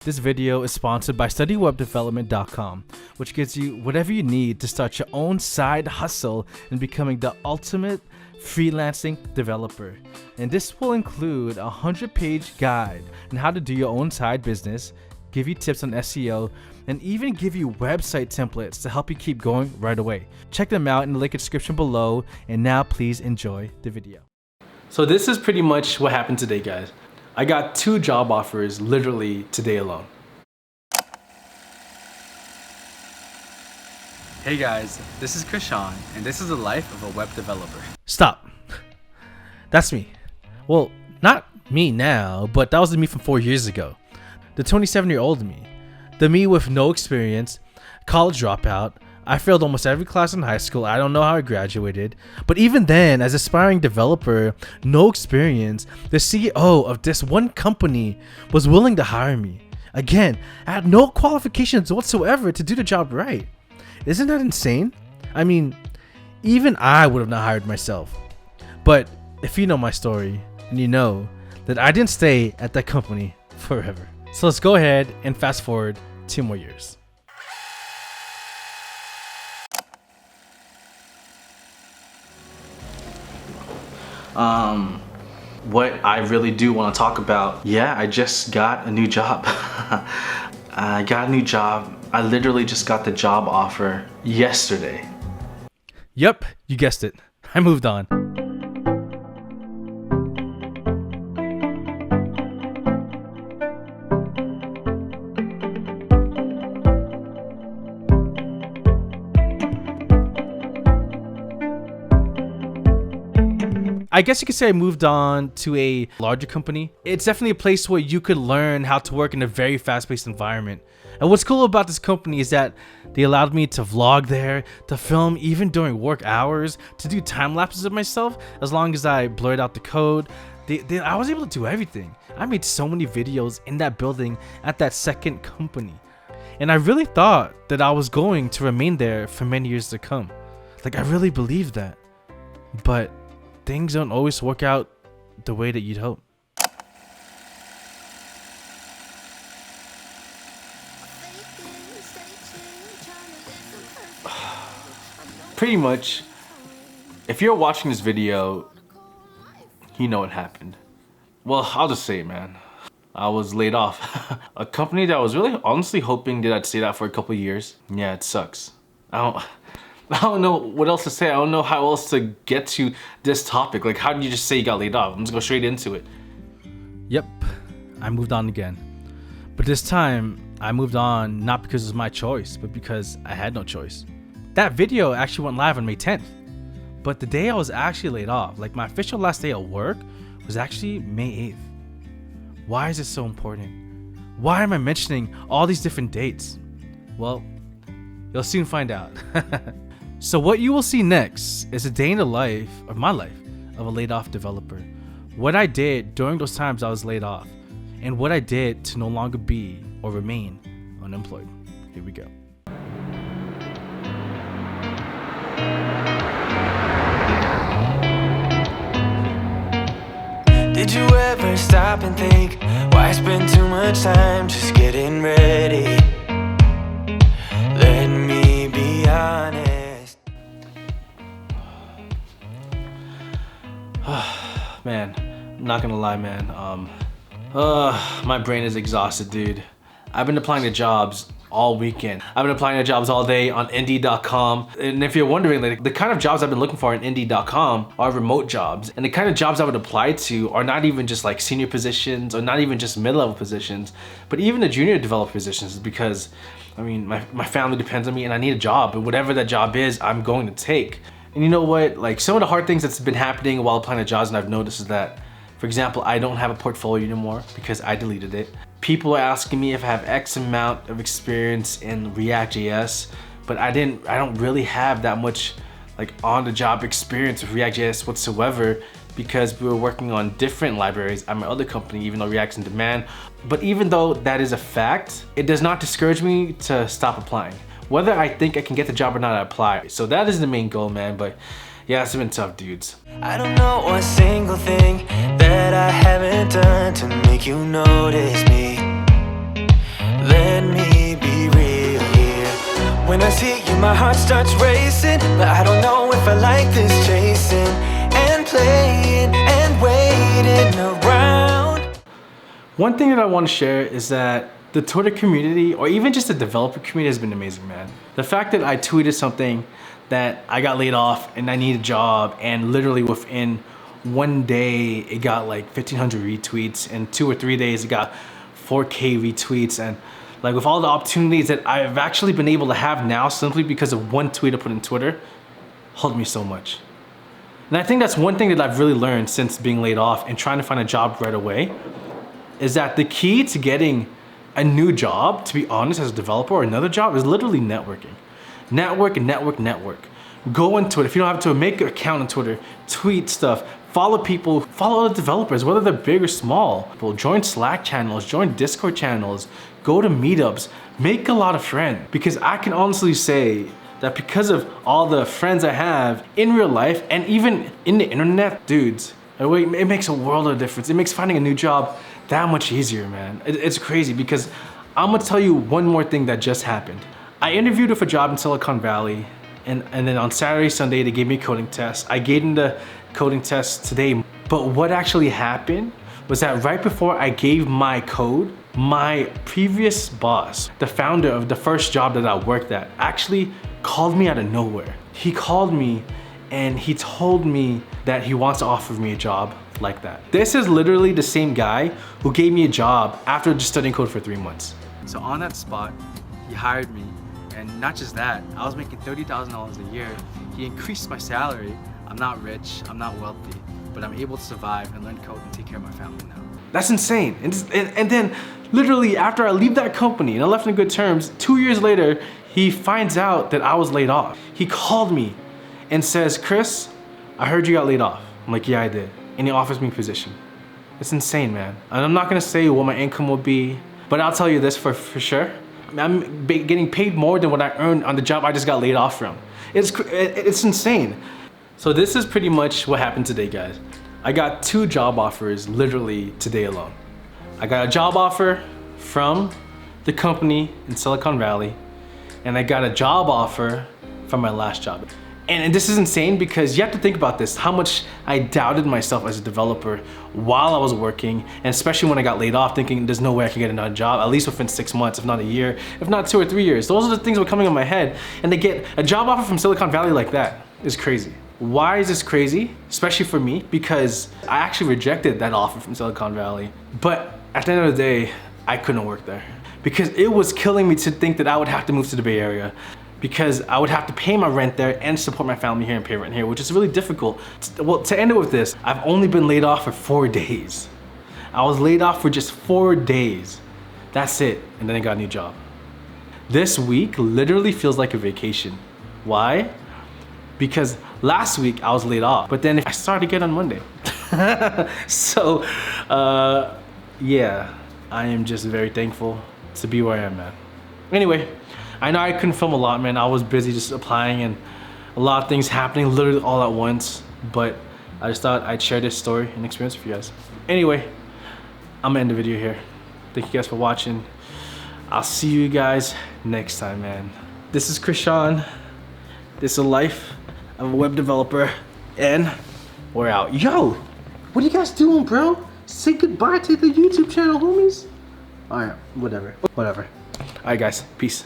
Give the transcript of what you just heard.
This video is sponsored by StudyWebDevelopment.com, which gives you whatever you need to start your own side hustle and becoming the ultimate freelancing developer. And this will include a 100-page guide on how to do your own side business, give you tips on SEO, and even give you website templates to help you keep going right away. Check them out in the link in the description below, and now please enjoy the video. So this is pretty much what happened today, guys. I got 2 job offers literally today alone. Hey guys, this is Krishan, and this is the life of a web developer. Stop. That's me. Well, not me now, but that was the me from 4 years ago. The 27-year-old me. The me with no experience, college dropout. I failed almost every class in high school. I don't know how I graduated. But even then, as aspiring developer, no experience, the CEO of this one company was willing to hire me. Again, I had no qualifications whatsoever to do the job right. Isn't that insane? I mean, even I would have not hired myself. But if you know my story, and you know that I didn't stay at that company forever. So let's go ahead and fast forward 2 more years. What I really do want to talk about, yeah, I just got a new job. I got a new job. I literally just got the job offer yesterday. Yep, you guessed it. I moved on. I guess you could say I moved on to a larger company. It's definitely a place where you could learn how to work in a very fast-paced environment. And what's cool about this company is that they allowed me to vlog there, to film even during work hours, to do time lapses of myself as long as I blurred out the code. I was able to do everything. I made so many videos in that building at that second company. And I really thought that I was going to remain there for many years to come. Like, I really believed that. But things don't always work out the way that you'd hope. Pretty much, if you're watching this video, you know what happened. Well, I'll just say it, man. I was laid off. A company that I was really honestly hoping that I'd stay that for a couple years. Yeah, it sucks. I don't know what else to say. I don't know how else to get to this topic. Like, how do you just say you got laid off? I'm just gonna go straight into it. Yep, I moved on again. But this time, I moved on not because it was my choice, but because I had no choice. That video actually went live on May 10th. But the day I was actually laid off, like my official last day at work, was actually May 8th. Why is it so important? Why am I mentioning all these different dates? Well, you'll soon find out. So what you will see next is a day in the life of my life of a laid off developer. What I did during those times I was laid off, and what I did to no longer be or remain unemployed. Here we go. Did you ever stop and think, why spend too much time just getting ready? Let me be honest. Man, I'm not gonna lie, man. My brain is exhausted, dude. I've been applying to jobs all weekend. I've been applying to jobs all day on Indeed.com. And if you're wondering, like, the kind of jobs I've been looking for on Indeed.com are remote jobs. And the kind of jobs I would apply to are not even just like senior positions or not even just mid-level positions, but even the junior developer positions, because I mean, my family depends on me and I need a job, and whatever that job is, I'm going to take. And you know what? Like, some of the hard things that's been happening while applying to jobs and I've noticed is that, for example, I don't have a portfolio anymore because I deleted it. People are asking me if I have X amount of experience in React.js, but I don't really have that much like on-the-job experience with React.js whatsoever, because we were working on different libraries at my other company, even though React's in demand. But even though that is a fact, it does not discourage me to stop applying. Whether I think I can get the job or not, I apply. So that is the main goal, man. But yeah, it's been tough, dudes. I don't know one single thing that I haven't done to make you notice me. words hit you, my heart starts racing. But I don't know if I like this chasing and playing and waiting around. One thing that I want to share is that the Twitter community, or even just the developer community, has been amazing, man. The fact that I tweeted something that I got laid off and I need a job, and literally within one day it got like 1,500 retweets, and 2 or 3 days it got 4K retweets, and like with all the opportunities that I've actually been able to have now simply because of one tweet I put in Twitter, helped me so much. And I think that's one thing that I've really learned since being laid off and trying to find a job right away, is that the key to getting a new job, to be honest, as a developer or another job, is literally networking. Network and network, network. Go into it. If you don't have to, make an account on Twitter, tweet stuff, follow people, follow other developers, whether they're big or small. Join Slack channels, join Discord channels, go to meetups, make a lot of friends. Because I can honestly say that because of all the friends I have in real life and even in the internet, dudes, it makes a world of difference. It makes finding a new job that much easier, man. It's crazy, because I'm gonna tell you one more thing that just happened. I interviewed for a job in Silicon Valley, and then on Saturday, Sunday, they gave me a coding test. I gave them the coding test today, but what actually happened was that right before I gave my code, my previous boss, the founder of the first job that I worked at, actually called me out of nowhere. He called me and he told me that he wants to offer me a job like that. This is literally the same guy who gave me a job after just studying code for 3 months. So on that spot, he hired me, and not just that, I was making $30,000 a year. He increased my salary. I'm not rich, I'm not wealthy, but I'm able to survive and learn code and take care of my family now. That's insane. And then literally after I leave that company, and I left on good terms, 2 years later, he finds out that I was laid off. He called me and says, "Chris, I heard you got laid off." I'm like, "Yeah, I did." And he offers me a position. It's insane, man. And I'm not gonna say what my income will be, but I'll tell you this for sure. I'm getting paid more than what I earned on the job I just got laid off from. It's insane. So this is pretty much what happened today, guys. I got 2 job offers literally today alone. I got a job offer from the company in Silicon Valley, and I got a job offer from my last job. And this is insane, because you have to think about this, how much I doubted myself as a developer while I was working, and especially when I got laid off, thinking there's no way I can get another job, at least within 6 months, if not a year, if not 2 or 3 years. Those are the things that were coming in my head, and to get a job offer from Silicon Valley like that is crazy. Why is this crazy? Especially for me, because I actually rejected that offer from Silicon Valley, but at the end of the day, I couldn't work there, because it was killing me to think that I would have to move to the Bay Area, because I would have to pay my rent there and support my family here and pay rent here, which is really difficult. Well, to end it with this, I've only been laid off for 4 days. I was laid off for just 4 days. That's it, and then I got a new job. This week literally feels like a vacation. Why? Because last week I was laid off, but then I started again on Monday. So, yeah, I am just very thankful to be where I am, man. Anyway, I know I couldn't film a lot, man. I was busy just applying and a lot of things happening literally all at once, but I just thought I'd share this story and experience with you guys. Anyway, I'm gonna end the video here. Thank you guys for watching. I'll see you guys next time, man. This is Krishan. This is a life of a web developer, and we're out. Yo, what are you guys doing, bro? Say goodbye to the YouTube channel, homies. All right, whatever. All right, guys, peace.